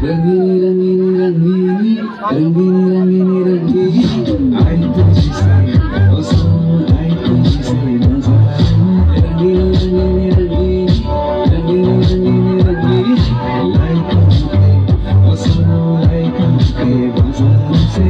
Rangini, rangini, rangini, rangini, rangini, rangini. I तुझसे ओ सोना, I तुझसे नजर। Rangini, rangini, rangini, rangini, rangini, rangini. Like ओ सोना, like के बाजार से।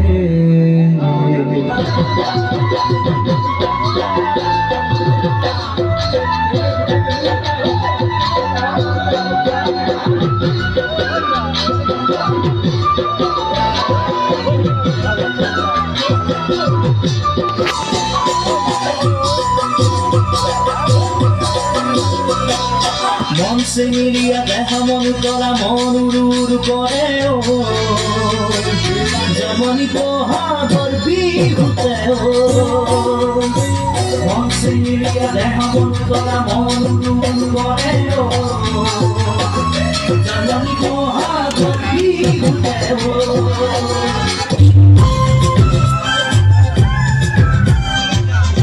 मन से मिलिया देखा मन करा मन उड़ करे हो जमनी बहादुर भी होते हो मन से मिलिया देखा मन करा मन उड़ करे हो